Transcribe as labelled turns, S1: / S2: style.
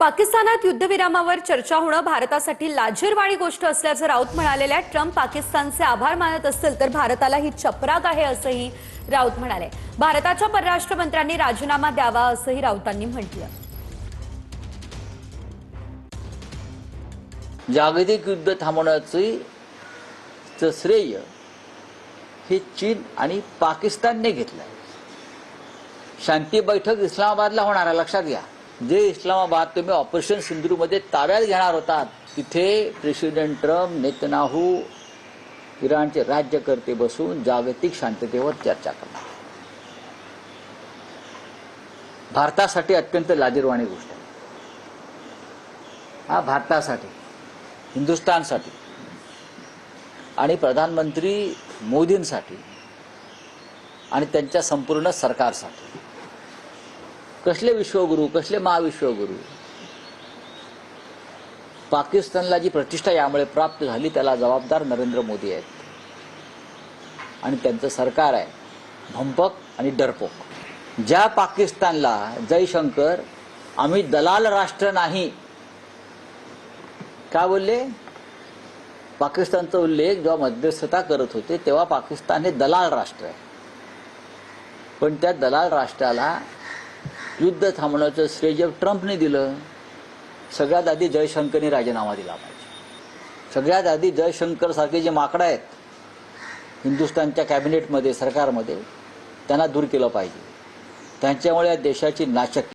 S1: पाकिस्तानात युद्धविरामावर चर्चा होणं भारतासाठी लाजिरवाणी गोष्ट असल्याचं राऊत म्हणालेल्या ट्रम्प पाकिस्तानचे आभार मानत असतील तर भारताला ही चपराक आहे असंही राऊत म्हणाले। भारताच्या परराष्ट्र मंत्र्यांनी राजीनामा द्यावा असंही राऊतांनी म्हटलं।
S2: जागतिक युद्ध थांबवण्याचे श्रेय हे चीन आणि पाकिस्तानने घेतलं। शांती बैठक इस्लामाबादला होणार आहे, लक्षात घ्या। जे इस्लामाबाद तुम्ही ऑपरेशन सिंधूरमध्ये ताब्यात घेणार होतात तिथे प्रेसिडेंट ट्रम्प, नेतन्याहू, इराणचे राज्यकर्ते बसून जागतिक शांततेवर चर्चा करणार। भारतासाठी अत्यंत लाजिरवाणी गोष्ट आहे। हा भारतासाठी, हिंदुस्थानसाठी आणि प्रधानमंत्री मोदींसाठी आणि त्यांच्या संपूर्ण सरकारसाठी। कसले विश्वगुरु, कसले महाविश्वगुरु। पाकिस्तानला जी प्रतिष्ठा यामुळे प्राप्त झाली त्याला जबाबदार नरेंद्र मोदी आहेत आणि त्यांचं सरकार आहे भंपक आणि डरपोक। ज्या पाकिस्तानला जयशंकर आम्ही दलाल राष्ट्र नाही का बोलले? पाकिस्तानचा उल्लेख जेव्हा मध्यस्थता करत होते तेव्हा पाकिस्तान हे दलाल राष्ट्र आहे, पण त्या दलाल राष्ट्राला युद्ध थांबवण्याचं श्रेय जर ट्रम्पने दिलं, सगळ्यात आधी जयशंकरने राजीनामा दिला पाहिजे। सगळ्यात आधी जयशंकर सारखे जे माकडं आहेत हिंदुस्थानच्या कॅबिनेटमध्ये, सरकारमध्ये, त्यांना दूर केलं पाहिजे। त्यांच्यामुळे या देशाची नाचक्की